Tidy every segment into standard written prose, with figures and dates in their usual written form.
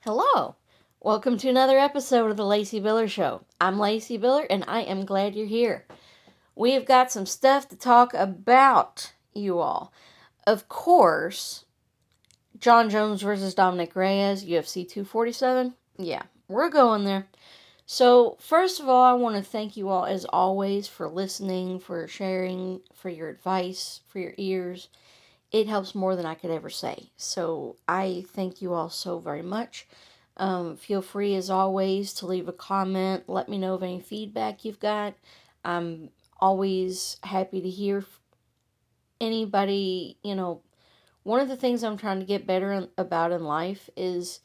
Hello. Welcome to another episode of the Lacey Biller Show. I'm Lacey Biller and I am glad you're here. We've got some stuff to talk about, you all. Of course, Jon Jones versus Dominic Reyes, UFC 247. Yeah, we're going there. So, first of all, I want to thank you all, as always, for listening, for sharing, for your advice, for your ears. It helps more than I could ever say. So, I thank you all so very much. Feel free, as always, to leave a comment. Let me know of any feedback you've got. I'm always happy to hear anybody. One of the things I'm trying to get better about in life is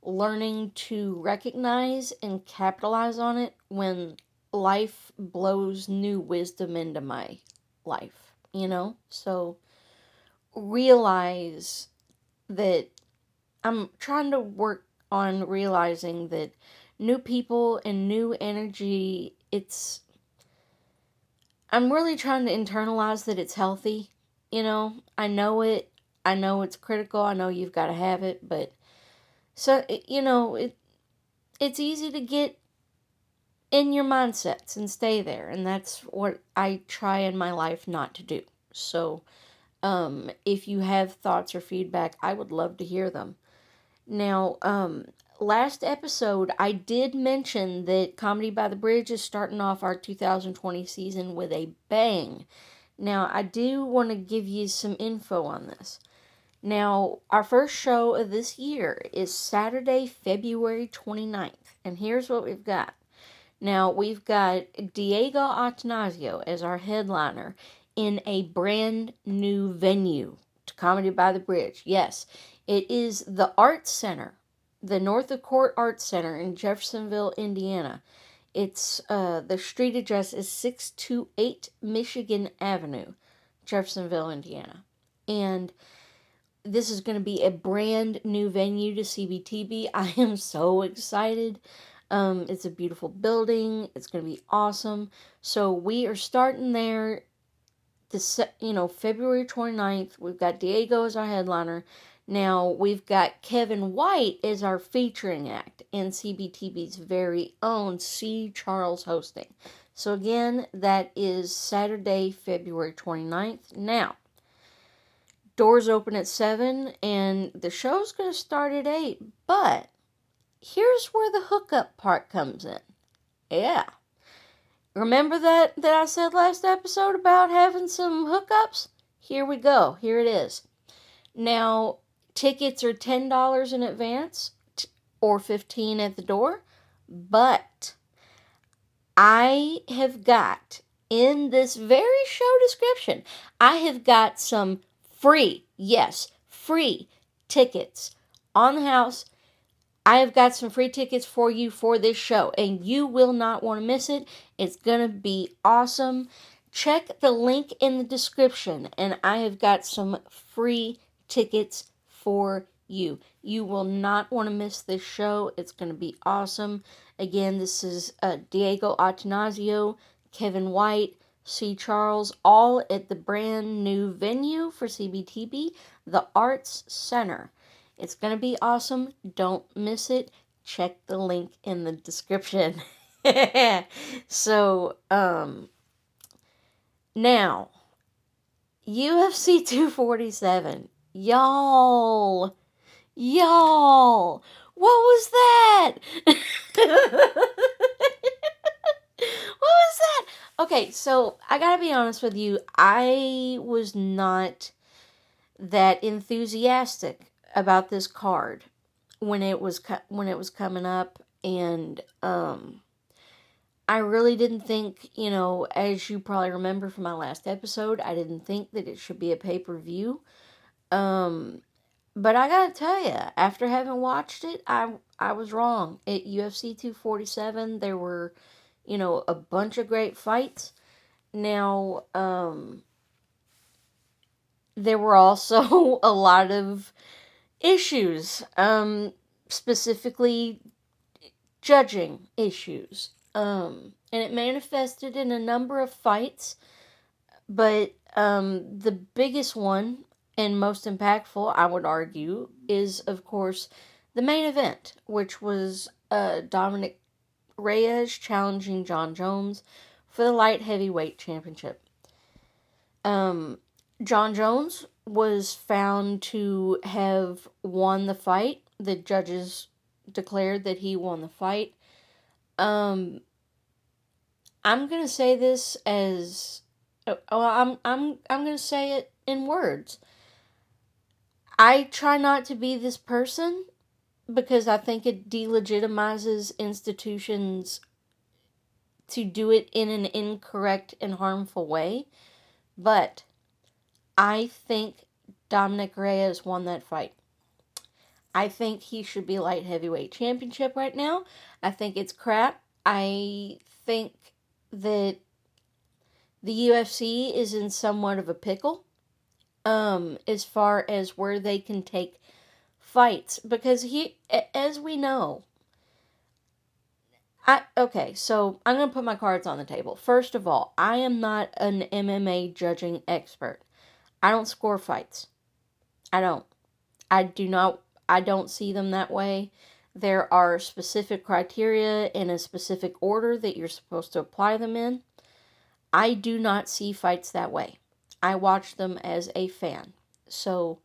learning to recognize and capitalize on it when life blows new wisdom into my life, So realize that I'm trying to work on realizing that new people and new energy, I'm really trying to internalize that it's healthy. I know it's critical. I know you've got to have it, but so, it's easy to get in your mindsets and stay there. And that's what I try in my life not to do. So, if you have thoughts or feedback, I would love to hear them. Now, last episode, I did mention that Comedy by the Bridge is starting off our 2020 season with a bang. Now, I do want to give you some info on this. Now, our first show of this year is Saturday, February 29th. And here's what we've got. Now, we've got Diego Attanasio as our headliner in a brand new venue to Comedy by the Bridge. Yes, it is the Arts Center, the North of Court Arts Center in Jeffersonville, Indiana. It's, the street address is 628 Michigan Avenue, Jeffersonville, Indiana. And this is going to be a brand new venue to CBTB. I am so excited. It's a beautiful building. It's going to be awesome. So we are starting there February 29th. We've got Diego as our headliner. Now, we've got Kevin White as our featuring act and CBTB's very own C. Charles hosting. So again, that is Saturday, February 29th. Now, doors open at 7 and the show's going to start at 8. But here's where the hookup part comes in. Yeah. Remember that I said last episode about having some hookups? Here we go. Here it is. Now, tickets are $10 in advance or $15 at the door. But I have got, in this very show description, I have got some free tickets on the house. I have got some free tickets for you for this show, and you will not want to miss it. It's going to be awesome. Check the link in the description, and I have got some free tickets for you. You will not want to miss this show. It's going to be awesome. Again, this is Diego Attanasio, Kevin White, C. Charles, all at the brand new venue for CBTB, the Arts Center. It's going to be awesome. Don't miss it. Check the link in the description. So, now, UFC 247. Y'all, what was that? What was that? Okay, so I gotta be honest with you. I was not that enthusiastic about this card when it was coming up, and I really didn't think, as you probably remember from my last episode, I didn't think that it should be a pay-per-view. But I gotta tell you, after having watched it, I was wrong. At UFC 247, there were, a bunch of great fights. Now, there were also a lot of issues, specifically judging issues. And it manifested in a number of fights, but the biggest one and most impactful, I would argue, is, of course, the main event, which was Dominic Reyes challenging Jon Jones for the light heavyweight championship. Jon Jones was found to have won the fight. The judges declared that he won the fight. I'm gonna say this as, I'm gonna say it in words. I try not to be this person because I think it delegitimizes institutions to do it in an incorrect and harmful way. But I think Dominic Reyes won that fight. I think he should be light heavyweight championship right now. I think it's crap. I think that the UFC is in somewhat of a pickle as far as where they can take fights, because as we know, so I'm going to put my cards on the table. First of all, I am not an MMA judging expert. I don't score fights. I don't. I don't see them that way. There are specific criteria in a specific order that you're supposed to apply them in. I do not see fights that way. I watch them as a fan. So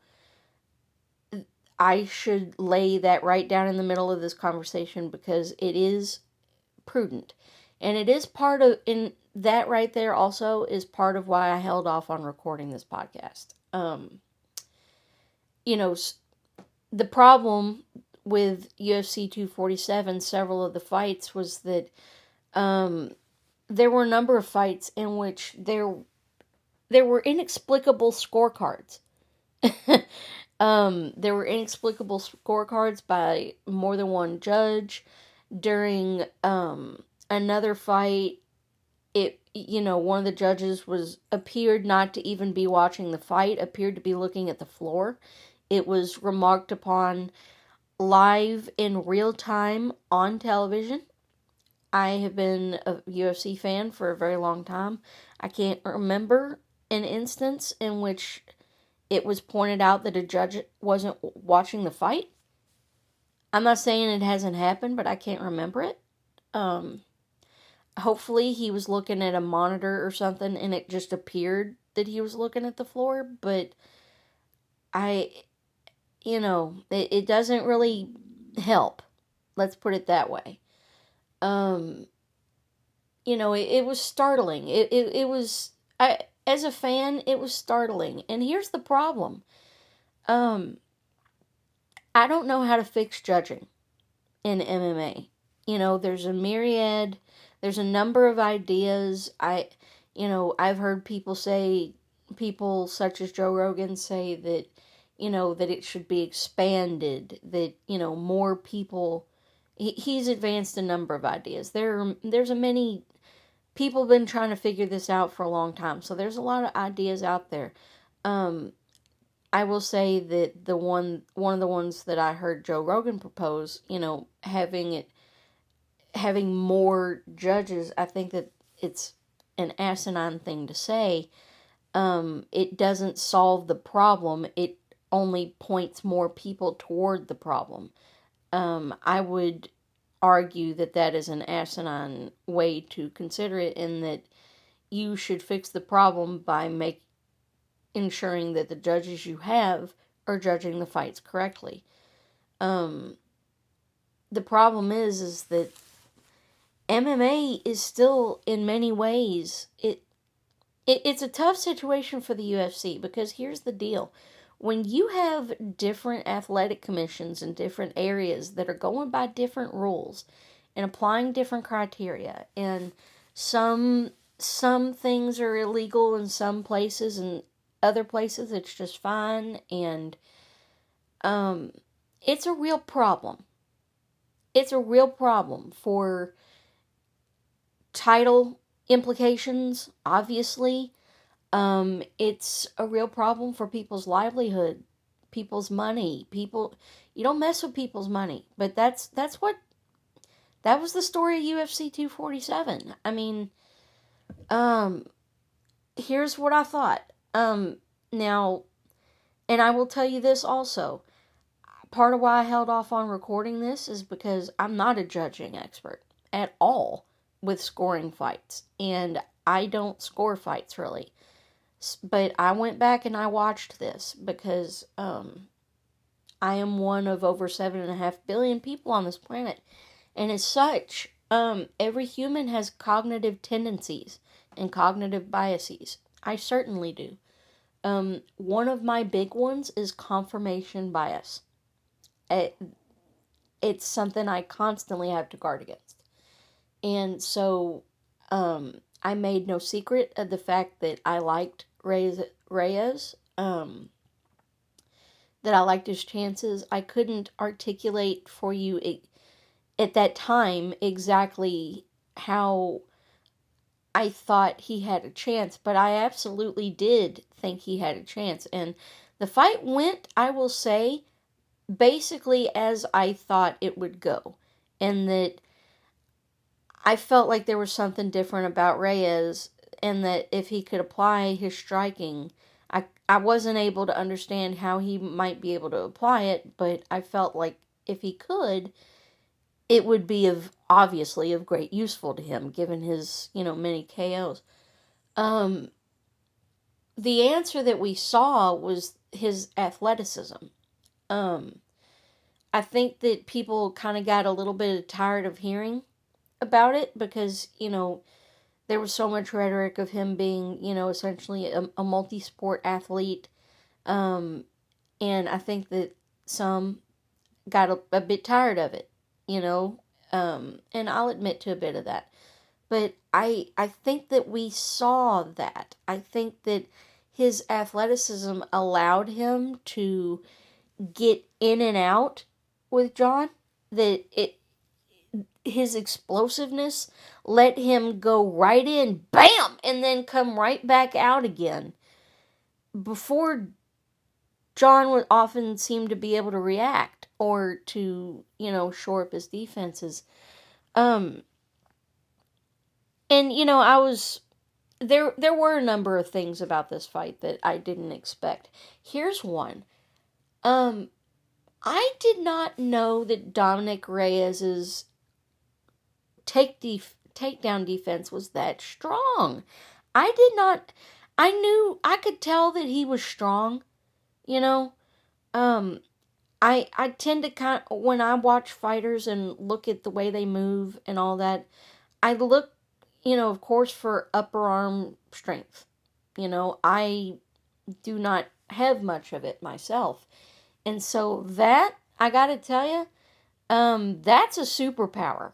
I should lay that right down in the middle of this conversation because it is prudent. And it is part of, in that right there also is part of why I held off on recording this podcast. The problem with UFC 247, several of the fights, was that there were a number of fights in which there were inexplicable scorecards. There were inexplicable scorecards by more than one judge. During another fight, one of the judges appeared not to even be watching the fight, appeared to be looking at the floor. It was remarked upon live in real time on television. I have been a UFC fan for a very long time. I can't remember an instance in which it was pointed out that a judge wasn't watching the fight. I'm not saying it hasn't happened, but I can't remember it. Hopefully he was looking at a monitor or something and it just appeared that he was looking at the floor, but it doesn't really help. Let's put it that way. It was startling. It was, as a fan, it was startling. And here's the problem. I don't know how to fix judging in MMA. There's there's a number of ideas. I've heard people such as Joe Rogan say that, that it should be expanded, that, more people, he's advanced a number of ideas. There's a many people have been trying to figure this out for a long time, so there's a lot of ideas out there. I will say that one of the ones that I heard Joe Rogan propose, having more judges, I think that it's an asinine thing to say. It doesn't solve the problem. It only points more people toward the problem. I would argue that is an asinine way to consider it, in that you should fix the problem by ensuring that the judges you have are judging the fights correctly. The problem is that MMA is still, in many ways, it's a tough situation for the UFC, because here's the deal. When you have different athletic commissions in different areas that are going by different rules and applying different criteria, and some things are illegal in some places, and other places it's just fine, and it's a real problem. It's a real problem for title implications, obviously. It's a real problem for people's livelihood, people's money. You don't mess with people's money. But that was the story of UFC 247. I mean, here's what I thought. Now, and I will tell you this also. part of why I held off on recording this is because I'm not a judging expert at all with scoring fights. And I don't score fights really. But I went back and I watched this because I am one of over 7.5 billion people on this planet. And as such, every human has cognitive tendencies and cognitive biases. I certainly do. One of my big ones is confirmation bias. It's something I constantly have to guard against. And so, I made no secret of the fact that I liked Reyes, that I liked his chances. I couldn't articulate for you at that time exactly how I thought he had a chance, but I absolutely did think he had a chance. And the fight went, I will say, basically as I thought it would go. And that I felt like there was something different about Reyes, and that if he could apply his striking, I wasn't able to understand how he might be able to apply it, but I felt like if he could, it would be obviously of great useful to him, given his, many KOs. The answer that we saw was his athleticism. I think that people kind of got a little bit tired of hearing about it because, there was so much rhetoric of him being, essentially a multi-sport athlete. And I think that some got a bit tired of it, and I'll admit to a bit of that. But I think that we saw that. I think that his athleticism allowed him to get in and out with Jon. That his explosiveness let him go right in, bam, and then come right back out again. Before, Jon would often seem to be able to react or to, shore up his defenses. And, I was... There were a number of things about this fight that I didn't expect. Here's one. I did not know that Dominic Reyes's takedown defense was that strong. I did not... I could tell that he was strong, I tend to when I watch fighters and look at the way they move and all that, I look, of course, for upper arm strength. I do not have much of it myself. And so that, I gotta tell you, that's a superpower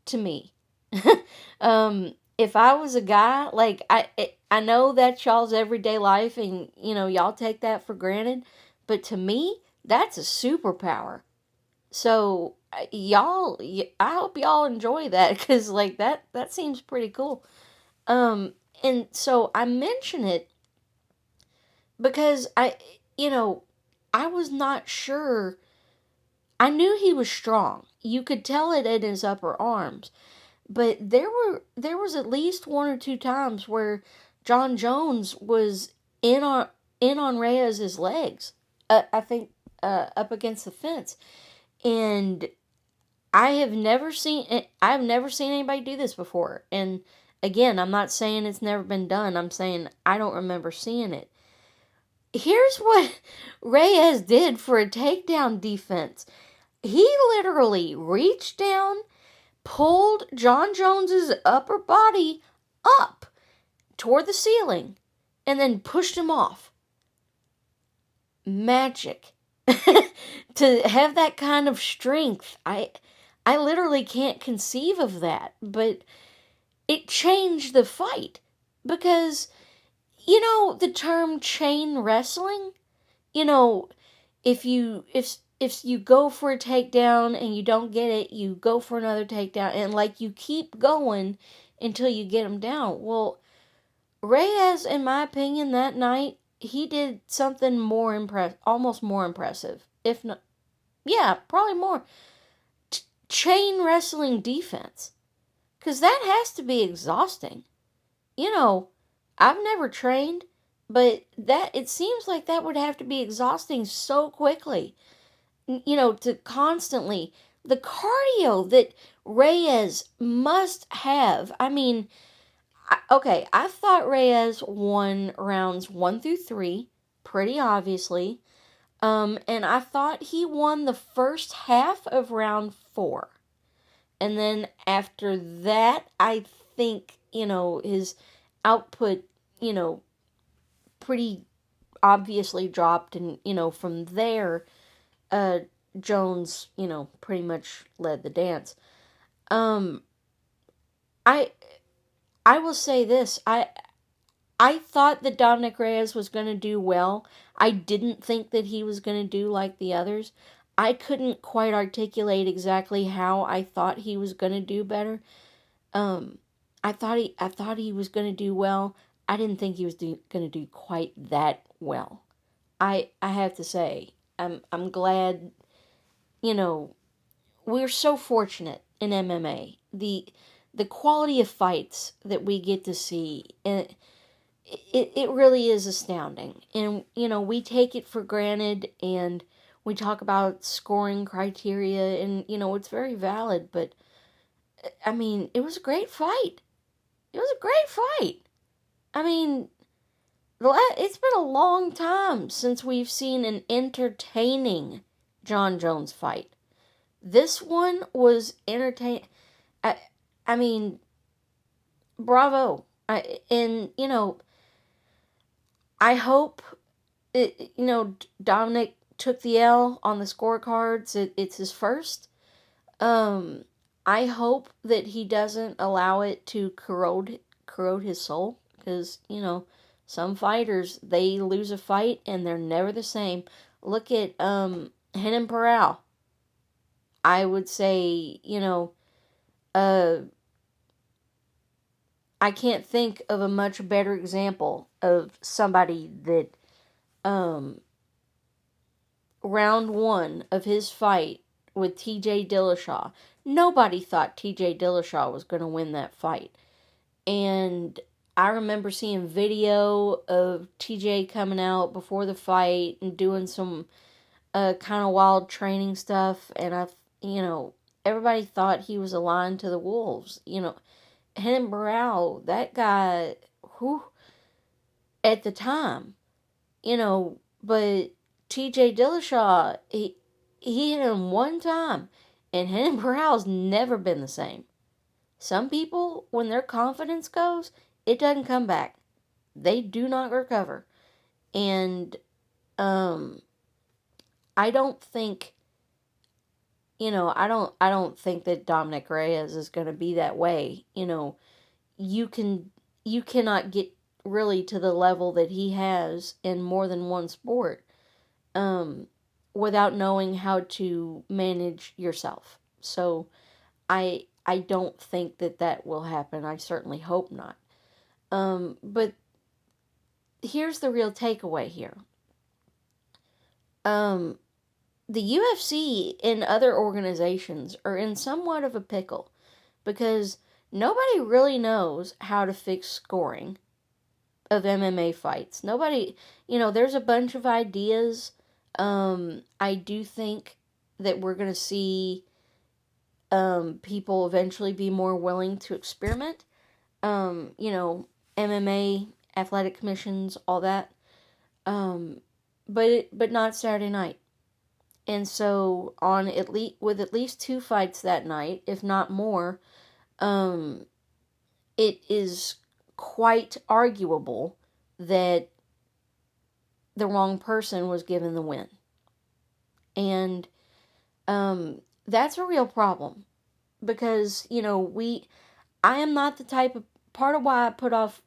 to me. If I was a guy, like, I know that's y'all's everyday life and, y'all take that for granted, but to me, that's a superpower. So, I hope y'all enjoy that, because, like, that seems pretty cool. And so I mention it because I was not sure. I knew he was strong. You could tell it in his upper arms. But there was at least one or two times where Jon Jones was in on Reyes' legs. I think up against the fence, and I've never seen anybody do this before. And again, I'm not saying it's never been done. I'm saying I don't remember seeing it. Here's what Reyes did for a takedown defense. He literally reached down, pulled Jon Jones's upper body up toward the ceiling, and then pushed him off. Magic. To have that kind of strength, I literally can't conceive of that, but it changed the fight, because the term chain wrestling, if you go for a takedown and you don't get it, you go for another takedown, and like you keep going until you get him down. Well, Reyes, in my opinion, that night, he did something almost more impressive. If not, yeah, probably more. Chain wrestling defense. Because that has to be exhausting. I've never trained, but it seems like that would have to be exhausting so quickly. to constantly, the cardio that Reyes must have. I mean, okay, I thought Reyes won rounds 1 through 3, pretty obviously. And I thought he won the first half of round 4. And then after that, I think, his output, pretty obviously dropped. And, from there, uh, Jones, pretty much led the dance. Um, I, I will say this. I thought that Dominic Reyes was going to do well. I didn't think that he was going to do like the others. I couldn't quite articulate exactly how I thought he was going to do better. Um, I thought he was going to do well. I didn't think he was going to do quite that well. I have to say, I'm glad. You know, we're so fortunate in MMA. The quality of fights that we get to see, and it really is astounding. And, we take it for granted, and we talk about scoring criteria, and, it's very valid, but, I mean, it was a great fight. It was a great fight. I mean, it's been a long time since we've seen an entertaining Jon Jones fight. This one was entertaining. I, I mean, bravo. And, I hope Dominic took the L on the scorecards. It's his first. Um, I hope that he doesn't allow it to corrode his soul, because some fighters, they lose a fight and they're never the same. Look at Renan Barão. I would say uh I can't think of a much better example of somebody that um round 1 of his fight with TJ Dillashaw. Nobody thought TJ Dillashaw was going to win that fight. And I remember seeing video of TJ coming out before the fight and doing some kind of wild training stuff. And everybody thought he was aligned to the wolves. Renan Barão, that guy, who at the time, but TJ Dillashaw, he hit him one time, and Renan Barão's never been the same. Some people, when their confidence goes, it doesn't come back. They do not recover. And I don't think I don't think that Dominic Reyes is going to be that way. You cannot get really to the level that he has in more than one sport without knowing how to manage yourself. So I don't think that will happen. I certainly hope not. But here's the real takeaway here. The UFC and other organizations are in somewhat of a pickle, because nobody really knows how to fix scoring of MMA fights. Nobody, there's a bunch of ideas. I do think that we're going to see people eventually be more willing to experiment. MMA, athletic commissions, all that. But not Saturday night. And so with at least 2 fights that night, if not more, it is quite arguable that the wrong person was given the win. And that's a real problem, because I am not the type of, part of why I put off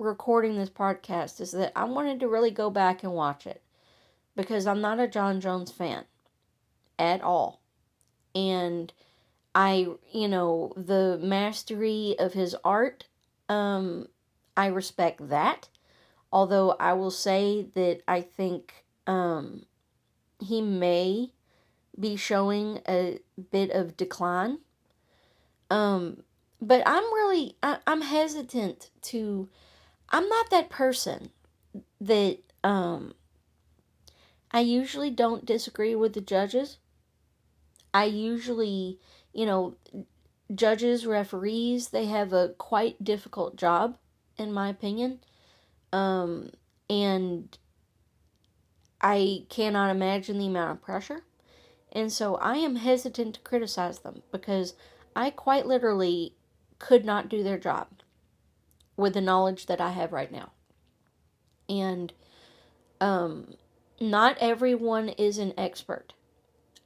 recording this podcast is that I wanted to really go back and watch it, because I'm not a Jon Jones fan at all. And the mastery of his art, I respect that. Although I will say that I think he may be showing a bit of decline. But I'm hesitant to, I'm not that person that, I usually don't disagree with the judges. I usually, you know, judges, referees, they have a quite difficult job, in my opinion. Um, and I cannot imagine the amount of pressure. And so I am hesitant to criticize them because I quite literally could not do their job with the knowledge that I have right now. And not everyone is an expert.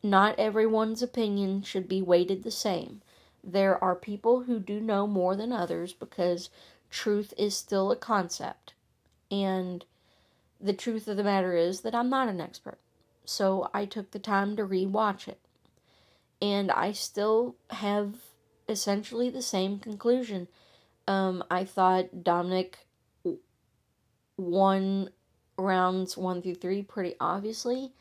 Not everyone's opinion should be weighted the same. There are people who do know more than others because truth is still a concept. And the truth of the matter is that I'm not an expert. So I took the time to rewatch it. And I still have essentially the same conclusion. I thought Dominic won rounds 1 through 3 pretty obviously.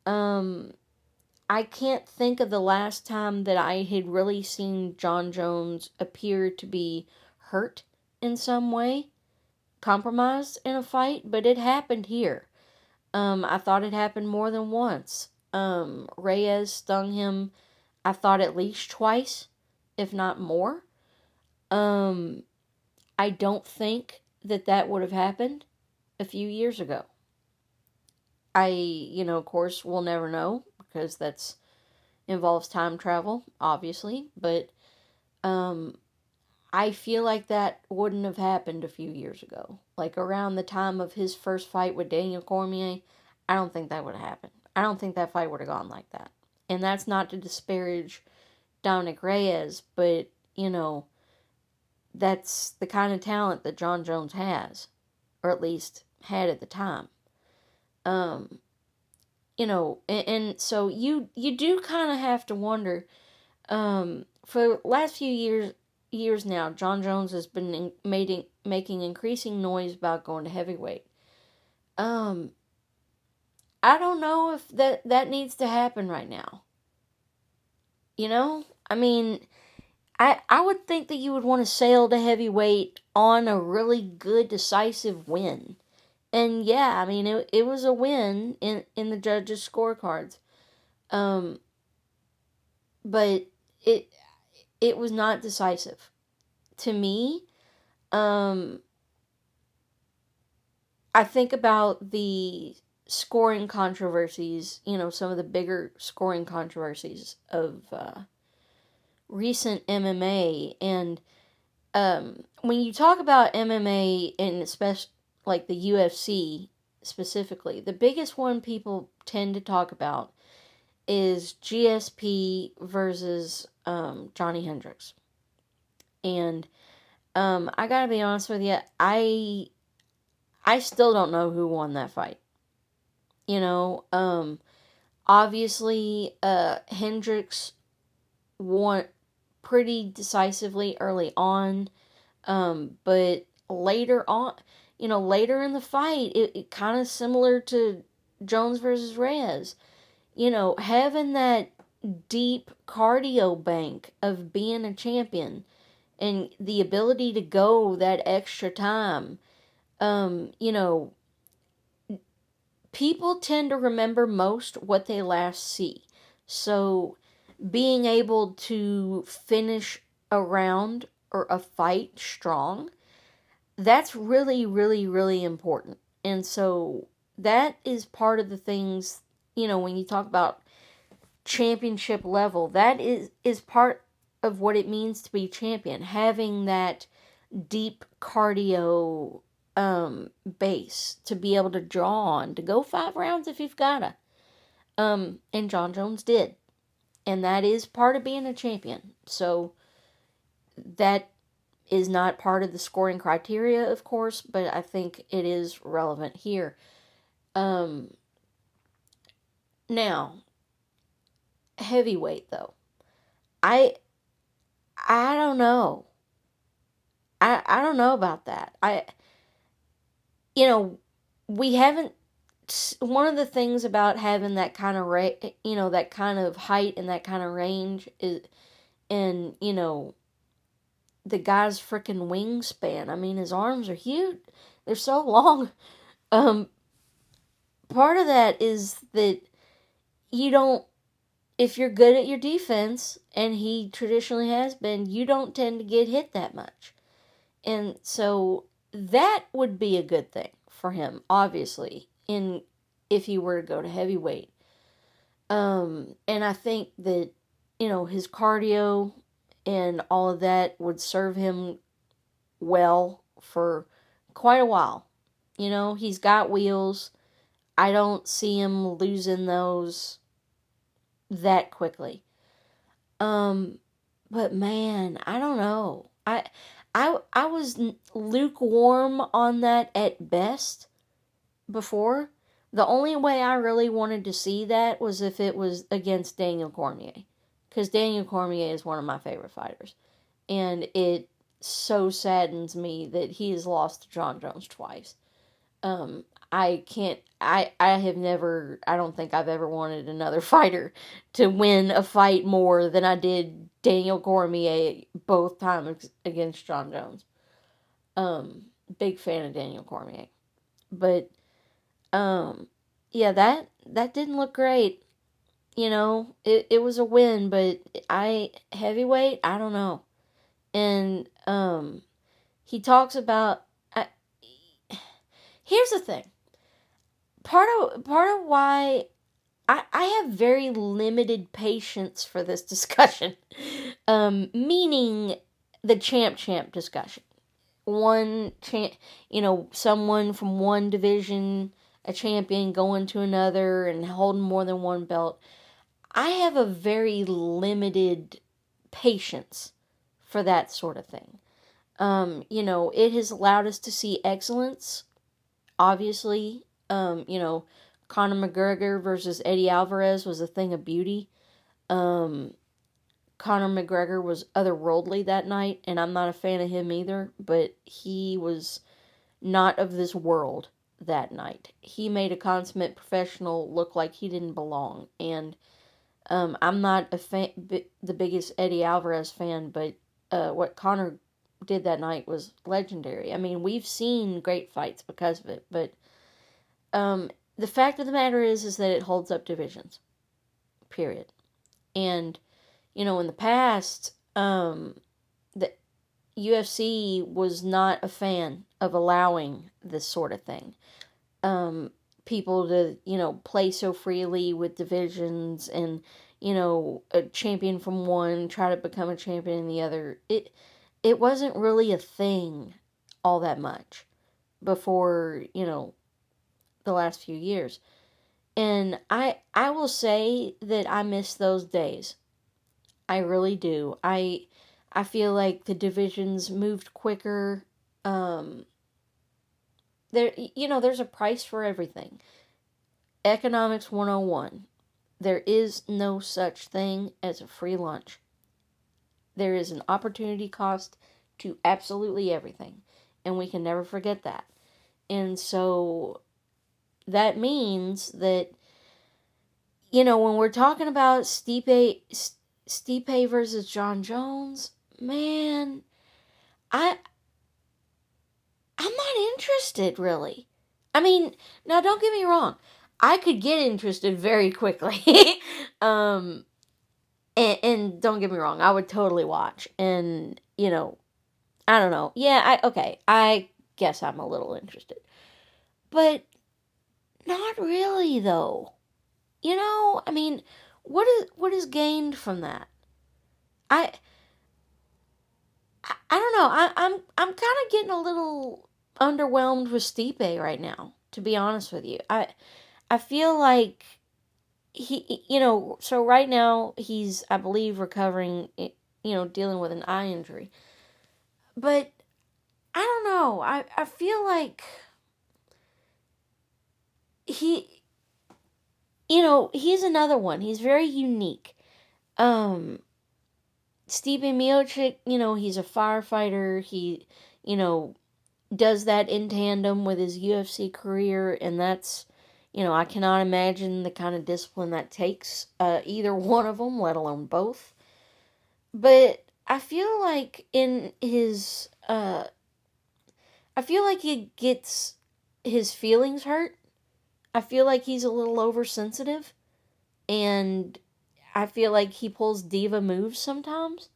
I can't think of the last time that I had really seen Jon Jones appear to be hurt in some way, compromised in a fight, but it happened here. I thought it happened more than once. Reyes stung him, I thought at least twice, if not more. I don't think that would have happened a few years ago. Of course, we'll never know because that's involves time travel, obviously, but I feel like that wouldn't have happened a few years ago. Like around the time of his first fight with Daniel Cormier, I don't think that would have happened. I don't think that fight would have gone like that. And that's not to disparage Dominic Reyes, but, that's the kind of talent that Jon Jones has, or at least had at the time. And so you do kind of have to wonder, for the last few years now, Jon Jones has been making increasing noise about going to heavyweight. I don't know if that needs to happen right now. I mean, I would think that you would want to sail to heavyweight on a really good, decisive win. And yeah, I mean, it was a win in the judges' scorecards. But it was not decisive. To me, I think about the scoring controversies, some of the bigger scoring controversies of recent MMA. And when you talk about MMA, and especially like the UFC specifically, the biggest one people tend to talk about is GSP versus Johnny Hendricks. And I gotta be honest with you, I still don't know who won that fight. Obviously, Hendricks won pretty decisively early on, but later on, later in the fight, it kind of similar to Jones versus Reyes. Having that deep cardio bank of being a champion and the ability to go that extra time, people tend to remember most what they last see. So being able to finish a round or a fight strong, that's really, really, really important. And so that is part of the things, when you talk about championship level, that is part of what it means to be champion, having that deep cardio base to be able to draw on, to go 5 rounds if you've gotta. And Jon Jones did. And that is part of being a champion. So that is not part of the scoring criteria, of course, but I think it is relevant here. Now, heavyweight though. I don't know. I don't know about that. We haven't. One of the things about having that kind of that kind of height and that kind of range is, and the guy's freaking wingspan. I mean, his arms are huge. They're so long. part of that is that you don't, if you're good at your defense, and he traditionally has been, you don't tend to get hit that much. And so that would be a good thing for him, obviously, in if he were to go to heavyweight. And I think that, his cardio and all of that would serve him well for quite a while. He's got wheels. I don't see him losing those that quickly. But man, I don't know. I was lukewarm on that at best before. The only way I really wanted to see that was if it was against Daniel Cormier. Because Daniel Cormier is one of my favorite fighters. And it so saddens me that he has lost to Jon Jones twice. I can't, I have never, I don't think I've ever wanted another fighter to win a fight more than I did Daniel Cormier both times against Jon Jones. Big fan of Daniel Cormier. But, yeah, that didn't look great. It was a win, but heavyweight, I don't know. And, he talks about, here's the thing. Part of why I have very limited patience for this discussion. Meaning the champ discussion. One someone from one division, a champion going to another and holding more than one belt. I have a very limited patience for that sort of thing. It has allowed us to see excellence, obviously. Conor McGregor versus Eddie Alvarez was a thing of beauty. Conor McGregor was otherworldly that night, and I'm not a fan of him either, but he was not of this world that night. He made a consummate professional look like he didn't belong, and I'm not the biggest Eddie Alvarez fan, but what Conor did that night was legendary. I mean, we've seen great fights because of it, but the fact of the matter is that it holds up divisions. Period. And, in the past, the UFC was not a fan of allowing this sort of thing. People to, play so freely with divisions and, a champion from one try to become a champion in the other. It wasn't really a thing all that much before, the last few years. And I will say that I miss those days. I really do. I feel like the divisions moved quicker. There's a price for everything. Economics 101. There is no such thing as a free lunch. There is an opportunity cost to absolutely everything. And we can never forget that. And so that means that, when we're talking about Stipe versus Jon Jones, man, I'm not interested, really. I mean, now don't get me wrong. I could get interested very quickly. and don't get me wrong, I would totally watch. And, I don't know. Yeah, I guess I'm a little interested. But not really, though. I mean, what is gained from that? I I don't know. I'm kind of getting a little underwhelmed with Stipe right now, to be honest with you. I feel like so right now he's, I believe, recovering, dealing with an eye injury. But I don't know. I feel like he's another one. He's very unique. Stipe Miocic, he's a firefighter. He, does that in tandem with his UFC career, and that's, I cannot imagine the kind of discipline that takes, either one of them, let alone both. But I feel like I feel like he gets his feelings hurt. I feel like he's a little oversensitive, and I feel like he pulls diva moves sometimes.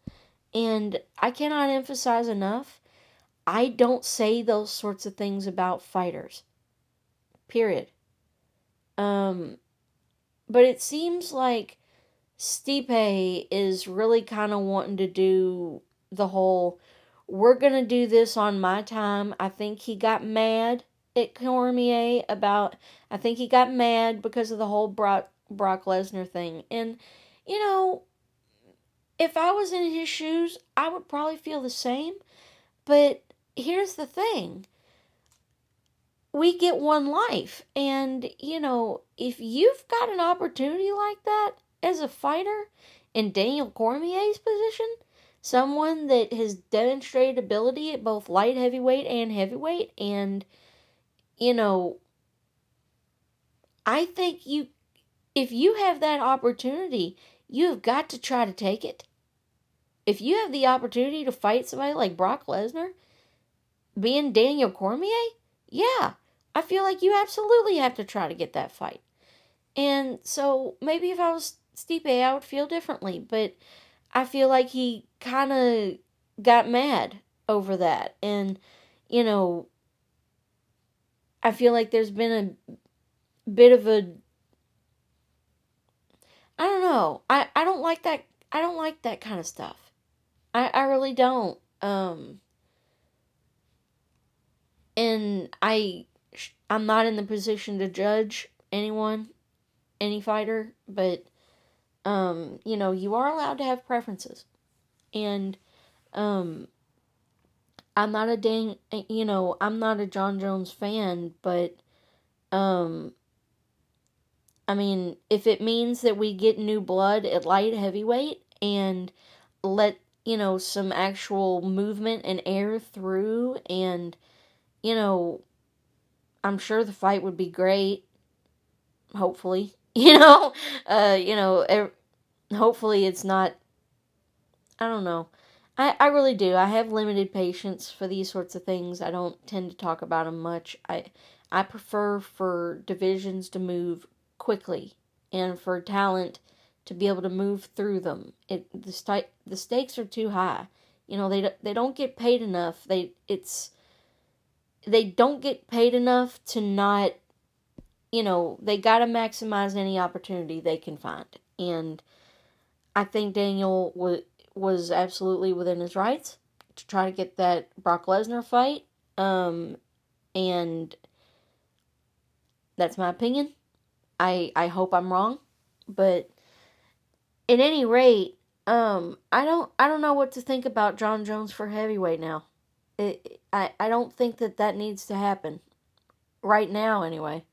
And I cannot emphasize enough, I don't say those sorts of things about fighters. Period. Um, but it seems like Stipe is really kind of wanting to do the whole, we're going to do this on my time. I think he got mad at Cormier about, I think he got mad because of the whole Brock Lesnar thing. And, you know, if I was in his shoes, I would probably feel the same. But here's the thing. We get one life. And, you know, if you've got an opportunity like that as a fighter in Daniel Cormier's position, someone that has demonstrated ability at both light heavyweight and heavyweight, and, you know, I think if you have that opportunity, you have got to try to take it. If you have the opportunity to fight somebody like Brock Lesnar, being Daniel Cormier, yeah, I feel like you absolutely have to try to get that fight. And so maybe if I was Stipe, I would feel differently. But I feel like he kind of got mad over that. And, you know, I feel like there's been a bit of a, I don't know. I don't like that. I don't like that kind of stuff. I really don't. And I'm not in the position to judge anyone, any fighter, but you know, you are allowed to have preferences. And I'm not I'm not a Jon Jones fan, but I mean, if it means that we get new blood at light heavyweight and let, you know, some actual movement and air through, and, you know, I'm sure the fight would be great. Hopefully, hopefully it's not, I don't know. I really do. I have limited patience for these sorts of things. I don't tend to talk about them much. I prefer for divisions to move quickly and for talent to be able to move through them. The stakes are too high. You know, they don't get paid enough. They don't get paid enough to not, you know, they got to maximize any opportunity they can find. And I think Daniel was absolutely within his rights to try to get that Brock Lesnar fight. And that's my opinion. I hope I'm wrong, but at any rate, I don't know what to think about Jon Jones for heavyweight now. I don't think that needs to happen right now anyway.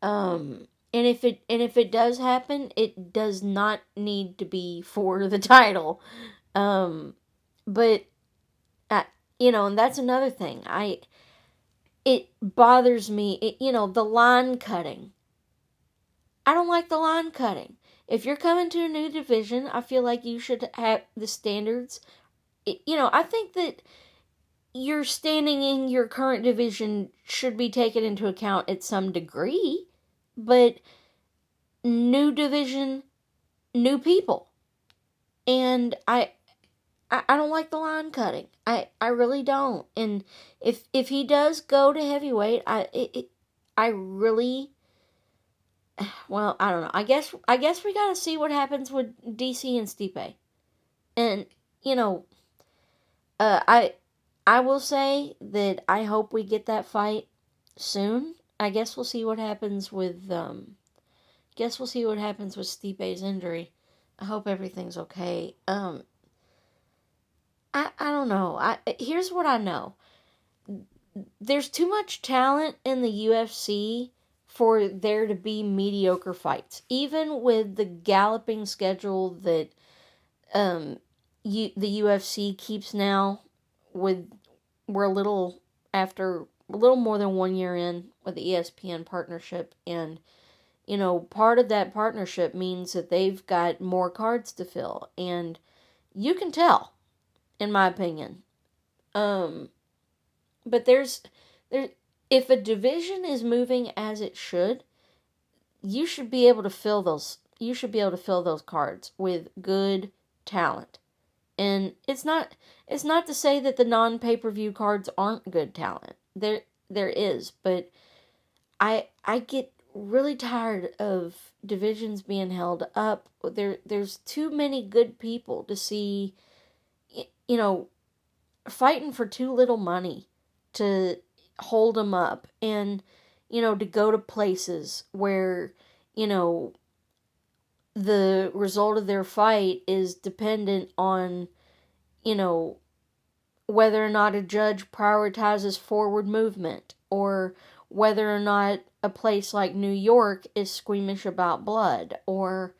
And if it does happen, it does not need to be for the title. But you know, and that's another thing. It bothers me. The line cutting. I don't like the line cutting. If you're coming to a new division, I feel like you should have the standards. I think that your standing in your current division should be taken into account at some degree, but new division, new people. And I don't like the line cutting. I really don't. And if he does go to heavyweight, I really, well, I don't know. I guess we got to see what happens with DC and Stipe. And you know, I will say that I hope we get that fight soon. I guess we'll see what happens with Stipe's injury. I hope everything's okay. I don't know. Here's what I know. There's too much talent in the UFC for there to be mediocre fights. Even with the galloping schedule that the UFC keeps now, we're a little more than 1 year in with the ESPN partnership, and part of that partnership means that they've got more cards to fill, and you can tell, in my opinion. But there's if a division is moving as it should, you should be able to fill those. You should be able to fill those cards with good talent. And it's not to say that the non-pay-per-view cards aren't good talent. There is, but I get really tired of divisions being held up. There's too many good people to see, fighting for too little money to hold them up, and to go to places where the result of their fight is dependent on whether or not a judge prioritizes forward movement, or whether or not a place like New York is squeamish about blood, or,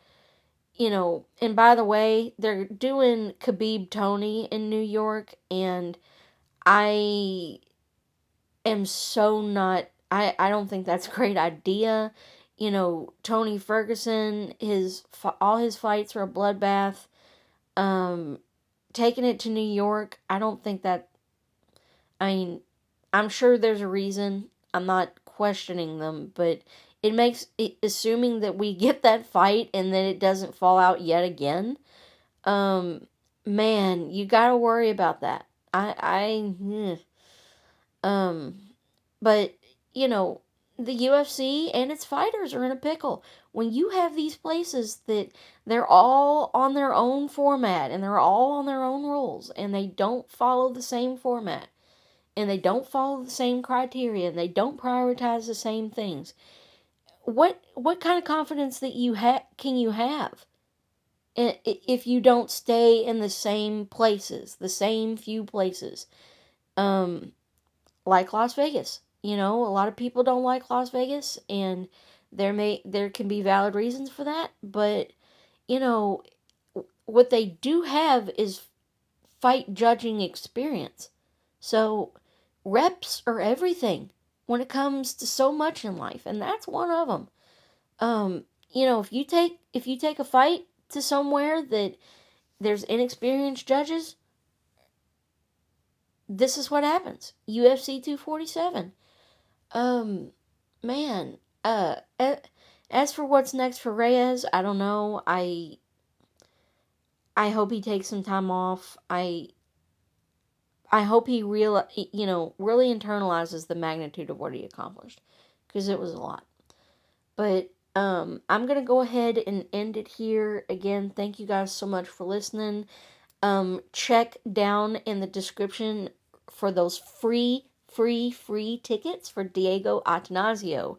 and by the way, they're doing Khabib Tony in New York, and I am so not, I don't think that's a great idea. Tony Ferguson, all his fights were a bloodbath. Taking it to New York, I don't think that, I mean, I'm sure there's a reason. I'm not questioning them, but it makes it, assuming that we get that fight and then it doesn't fall out yet again. Man, you gotta worry about that. Um, but the UFC and its fighters are in a pickle. When you have these places that they're all on their own format and they're all on their own rules and they don't follow the same format and they don't follow the same criteria and they don't prioritize the same things. What kind of confidence that can you have if you don't stay in the same places, the same few places? Like Las Vegas. A lot of people don't like Las Vegas, and there can be valid reasons for that, but what they do have is fight judging experience. So reps are everything when it comes to so much in life, and that's one of them. If you take a fight to somewhere that there's inexperienced judges, this is what happens. UFC 247. Man, as for what's next for Reyes, I don't know. I hope he takes some time off. I hope he really internalizes the magnitude of what he accomplished, because it was a lot. But I'm going to go ahead and end it here. Again, thank you guys so much for listening. Check down in the description for those free tickets for Diego Attanasio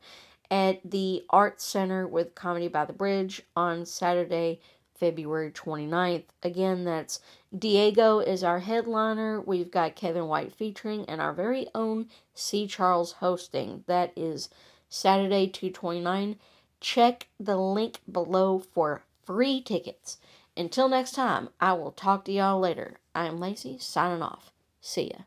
at the Arts Center with Comedy by the Bridge on Saturday, February 29th. Again, that's Diego is our headliner. We've got Kevin White featuring, and our very own C. Charles hosting. That is Saturday, 2/29. Check the link below for free tickets. Until next time, I will talk to y'all later. I am Lacey, signing off. See ya.